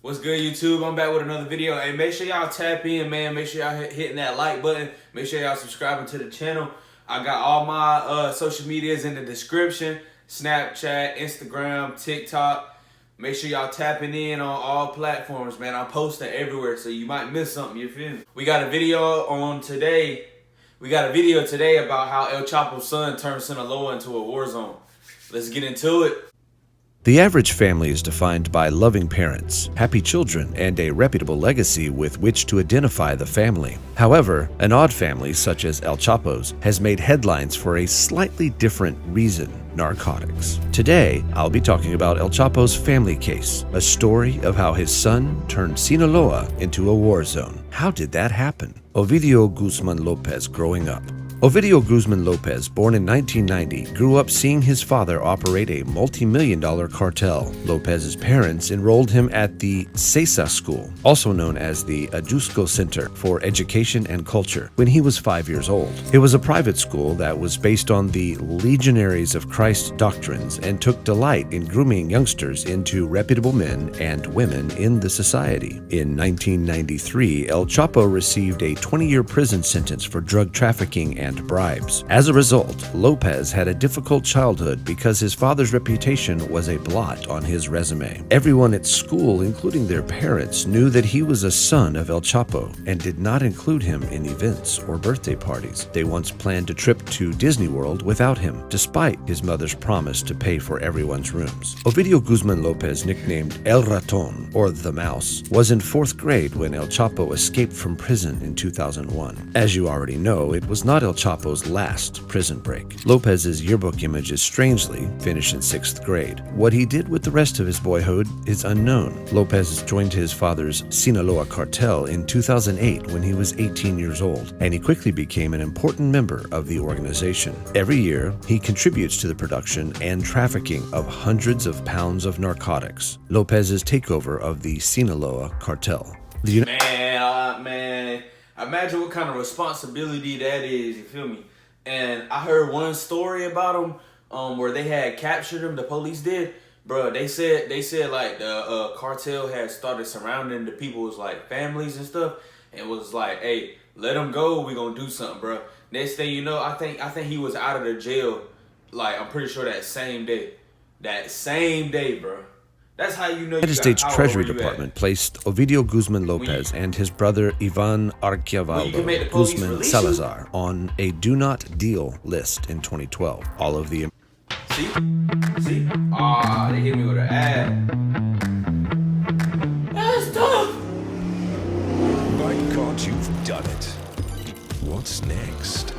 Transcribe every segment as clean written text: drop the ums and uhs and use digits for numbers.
What's good, YouTube? I'm back with another video. Hey, make sure y'all tap in, man. Make sure y'all hitting that like button. Make sure y'all subscribing to the channel. I got all my social medias in the description. Snapchat, Instagram, TikTok. Make sure y'all tapping in on all platforms, man. I'm posting everywhere, so you might miss something, you feel me? We got a video on today. We got a video today about how El Chapos Son turned Sinaloa into a war zone. Let's get into it. The average family is defined by loving parents, happy children, and a reputable legacy with which to identify the family. However, an odd family such as El Chapo's has made headlines for a slightly different reason: narcotics. Today, I'll be talking about El Chapo's family case, a story of how his son turned Sinaloa into a war zone. How did that happen? Ovidio Guzman Lopez growing up. Ovidio Guzman Lopez, born in 1990, grew up seeing his father operate a multi-million-dollar cartel. Lopez's parents enrolled him at the CESA School, also known as the Ajusco Center for Education and Culture, when he was 5 years old. It was a private school that was based on the Legionaries of Christ doctrines and took delight in grooming youngsters into reputable men and women in the society. In 1993, El Chapo received a 20-year prison sentence for drug trafficking and bribes. As a result, Lopez had a difficult childhood because his father's reputation was a blot on his resume. Everyone at school, including their parents, knew that he was a son of El Chapo and did not include him in events or birthday parties. They once planned a trip to Disney World without him, despite his mother's promise to pay for everyone's rooms. Ovidio Guzman Lopez, nicknamed El Raton, or the Mouse, was in 4th grade when El Chapo escaped from prison in 2001. As you already know, it was not El Chapo's last prison break. Lopez's yearbook image is strangely finished in 6th grade. What he did with the rest of his boyhood is unknown. Lopez joined his father's Sinaloa cartel in 2008 when he was 18 years old, and he quickly became an important member of the organization. Every year, he contributes to the production and trafficking of hundreds of pounds of narcotics. Lopez's takeover of the Sinaloa cartel. Man, imagine what kind of responsibility that is, you feel me? And I heard one story about him where they had captured him, the police did. Bro, they said like the cartel had started surrounding the people's like families and stuff, and was like, hey, let him go, we gonna do something, bro. Next thing you know, I think he was out of the jail, like I'm pretty sure that same day, bro. That's how you know. The United States Treasury Department placed Ovidio Guzman Lopez and his brother Ivan Archivaldo Guzman Salazar on a do not deal list in 2012. All of the See? They hit me with an ad. That's tough. My God, you've done it. What's next?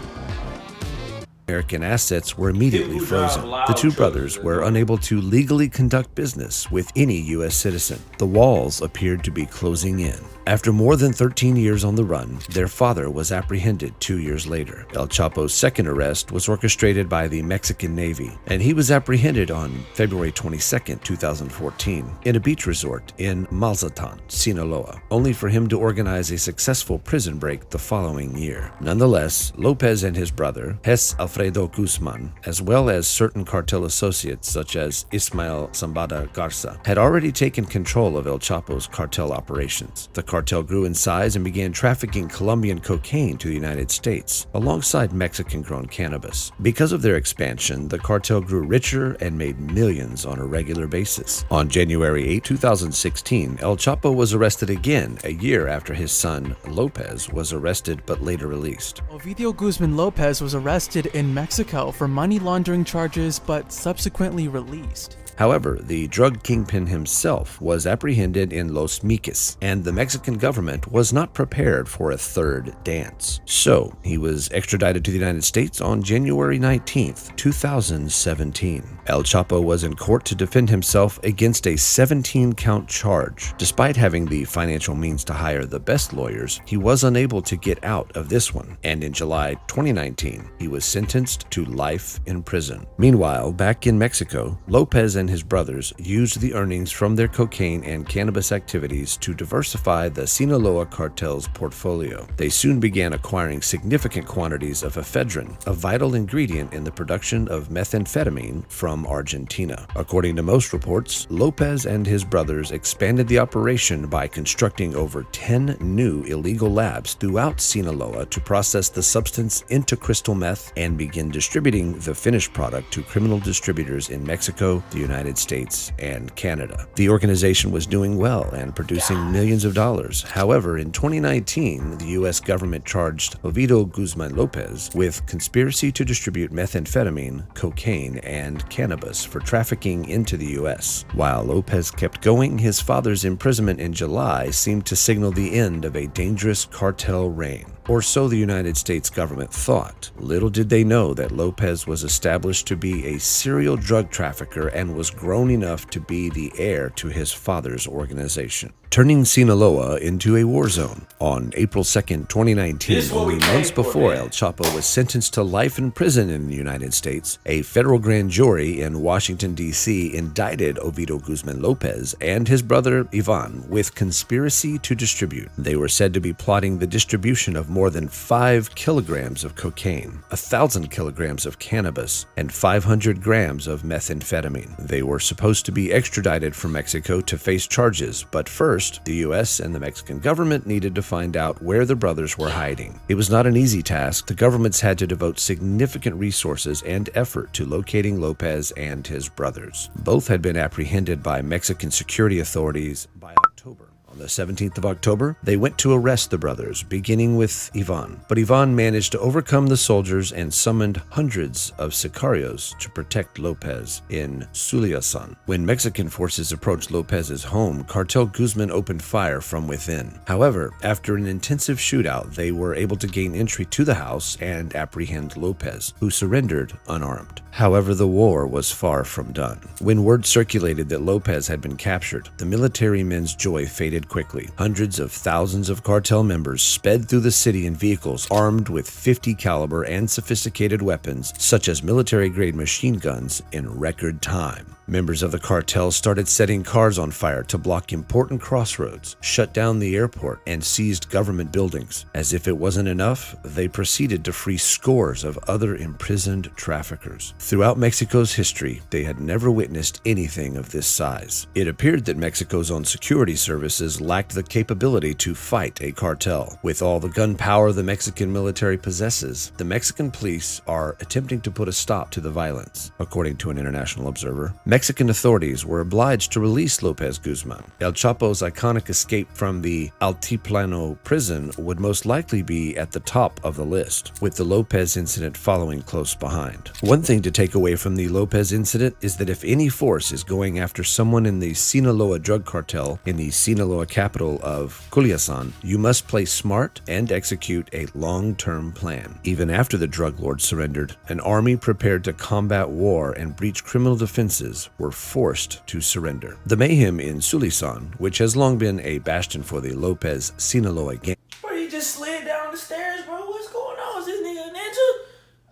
American assets were immediately frozen. The two brothers were unable to legally conduct business with any U.S. citizen. The walls appeared to be closing in. After more than 13 years on the run, their father was apprehended 2 years later. El Chapo's second arrest was orchestrated by the Mexican Navy, and he was apprehended on February 22, 2014, in a beach resort in Malzatan, Sinaloa, only for him to organize a successful prison break the following year. Nonetheless, Lopez and his brother, Jes Alfredo Guzman, as well as certain cartel associates such as Ismael Zambada Garza, had already taken control of El Chapo's cartel operations. The cartel grew in size and began trafficking Colombian cocaine to the United States, alongside Mexican-grown cannabis. Because of their expansion, the cartel grew richer and made millions on a regular basis. On January 8, 2016, El Chapo was arrested again, a year after his son, Lopez, was arrested but later released. Ovidio Guzman Lopez was arrested in Mexico for money laundering charges but subsequently released. However, the drug kingpin himself was apprehended in Los Miques, and the Mexican government was not prepared for a third dance. So, he was extradited to the United States on January 19, 2017. El Chapo was in court to defend himself against a 17-count charge. Despite having the financial means to hire the best lawyers, he was unable to get out of this one, and in July 2019, he was sentenced to life in prison. Meanwhile, back in Mexico, Lopez and and his brothers used the earnings from their cocaine and cannabis activities to diversify the Sinaloa cartel's portfolio. They soon began acquiring significant quantities of ephedrine, a vital ingredient in the production of methamphetamine, from Argentina. According to most reports, Lopez and his brothers expanded the operation by constructing over 10 new illegal labs throughout Sinaloa to process the substance into crystal meth and begin distributing the finished product to criminal distributors in Mexico, the United States, and Canada. The organization was doing well and producing millions of dollars. However, in 2019, the U.S. government charged Ovidio Guzman Lopez with conspiracy to distribute methamphetamine, cocaine, and cannabis for trafficking into the U.S. While Lopez kept going, his father's imprisonment in July seemed to signal the end of a dangerous cartel reign. Or so the United States government thought. Little did they know that Lopez was established to be a serial drug trafficker and was grown enough to be the heir to his father's organization, turning Sinaloa into a war zone. On April 2nd, 2019, only months before El Chapo was sentenced to life in prison in the United States, a federal grand jury in Washington, D.C. indicted Ovidio Guzman Lopez and his brother Ivan with conspiracy to distribute. They were said to be plotting the distribution of more than 5 kilograms of cocaine, 1,000 kilograms of cannabis, and 500 grams of methamphetamine. They were supposed to be extradited from Mexico to face charges, but first, the U.S. and the Mexican government needed to find out where the brothers were hiding. It was not an easy task. The governments had to devote significant resources and effort to locating Lopez and his brothers. Both had been apprehended by Mexican security authorities by October. On the 17th of October, they went to arrest the brothers, beginning with Ivan. But Ivan managed to overcome the soldiers and summoned hundreds of sicarios to protect Lopez in Culiacan. When Mexican forces approached Lopez's home, Cartel Guzman opened fire from within. However, after an intensive shootout, they were able to gain entry to the house and apprehend Lopez, who surrendered unarmed. However, the war was far from done. When word circulated that Lopez had been captured, the military men's joy faded quickly. Hundreds of thousands of cartel members sped through the city in vehicles armed with .50 caliber and sophisticated weapons such as military-grade machine guns in record time. Members of the cartel started setting cars on fire to block important crossroads, shut down the airport, and seized government buildings. As if it wasn't enough, they proceeded to free scores of other imprisoned traffickers. Throughout Mexico's history, they had never witnessed anything of this size. It appeared that Mexico's own security services lacked the capability to fight a cartel. With all the gunpowder the Mexican military possesses, the Mexican police are attempting to put a stop to the violence. According to an international observer, Mexican authorities were obliged to release Lopez Guzman. El Chapo's iconic escape from the Altiplano prison would most likely be at the top of the list, with the Lopez incident following close behind. One thing to take away from the Lopez incident is that if any force is going after someone in the Sinaloa drug cartel in the Sinaloa capital of Culiacan, you must play smart and execute a long-term plan. Even after the drug lord surrendered, an army prepared to combat war and breach criminal defenses were forced to surrender. The mayhem in Culiacan, which has long been a bastion for the Lopez Sinaloa gang. Bro, he just slid down the stairs, bro. What's going on? Is this nigga a ninja?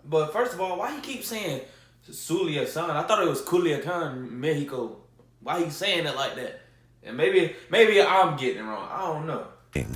But first of all, why he keep saying Culiacan? I thought it was Culiacan, Mexico. Why he saying it like that? And maybe I'm getting it wrong. I don't know.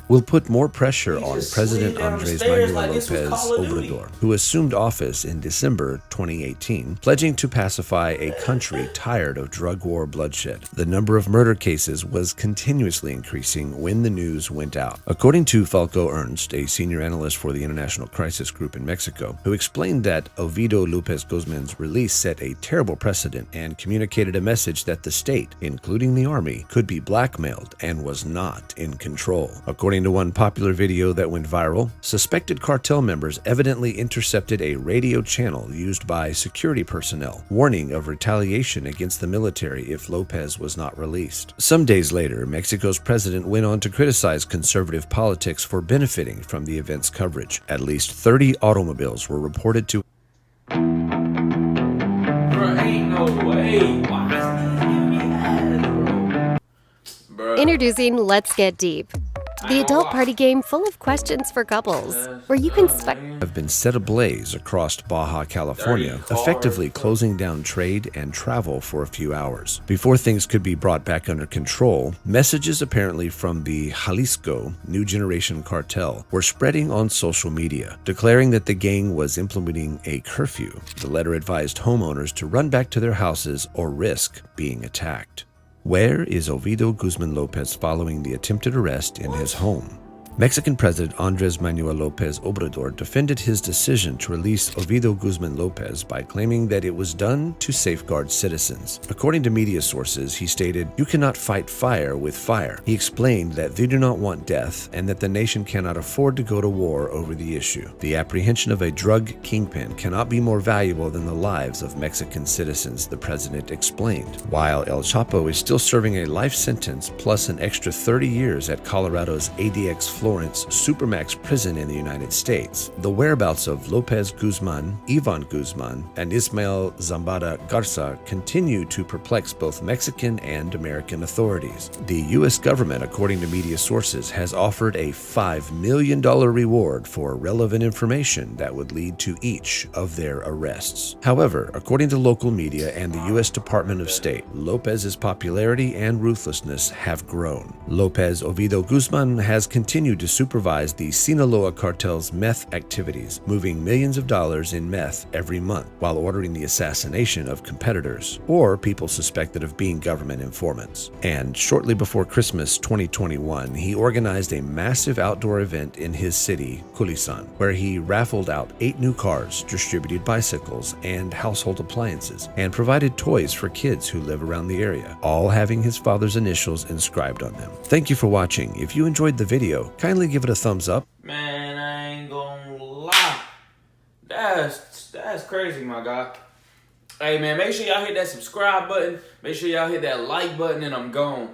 Will put more pressure on President Andres Manuel Lopez Obrador, who assumed office in December 2018, pledging to pacify a country tired of drug war bloodshed. The number of murder cases was continuously increasing when the news went out. According to Falco Ernst, a senior analyst for the International Crisis Group in Mexico, who explained that Ovidio Lopez Guzman's release set a terrible precedent and communicated a message that the state, including the army, could be blackmailed and was not in control. According to one popular video that went viral, suspected cartel members evidently intercepted a radio channel used by security personnel, warning of retaliation against the military if Lopez was not released. Some days later, Mexico's president went on to criticize conservative politics for benefiting from the event's coverage. At least 30 automobiles were reported to. Bro, ain't no way. Why is he giving me ads, bro? Introducing Let's Get Deep, the adult party game full of questions for couples, where you can have been set ablaze across Baja California, 30 cars. effectively closing down trade and travel for a few hours. Before things could be brought back under control, messages apparently from the Jalisco New Generation Cartel were spreading on social media, declaring that the gang was implementing a curfew. The letter advised homeowners to run back to their houses or risk being attacked. Where is Ovidio Guzman Lopez following the attempted arrest in his home? Mexican President Andrés Manuel López Obrador defended his decision to release Ovidio Guzman Lopez by claiming that it was done to safeguard citizens. According to media sources, he stated, "You cannot fight fire with fire." He explained that they do not want death and that the nation cannot afford to go to war over the issue. The apprehension of a drug kingpin cannot be more valuable than the lives of Mexican citizens, the president explained. While El Chapo is still serving a life sentence plus an extra 30 years at Colorado's ADX Florence Supermax prison in the United States, the whereabouts of Lopez Guzman, Ivan Guzman, and Ismael Zambada Garza continue to perplex both Mexican and American authorities. The U.S. government, according to media sources, has offered a $5 million reward for relevant information that would lead to each of their arrests. However, according to local media and the U.S. Department of State, Lopez's popularity and ruthlessness have grown. Lopez Ovidio Guzman has continued to supervise the Sinaloa cartel's meth activities, moving millions of dollars in meth every month while ordering the assassination of competitors or people suspected of being government informants. And shortly before Christmas 2021, he organized a massive outdoor event in his city, Culiacan, where he raffled out 8 new cars, distributed bicycles and household appliances, and provided toys for kids who live around the area, all having his father's initials inscribed on them. Thank you for watching. If you enjoyed the video, kindly give it a thumbs up. Man, I ain't gonna lie. That's crazy, my guy. Hey, man, make sure y'all hit that subscribe button. Make sure y'all hit that like button, and I'm gone.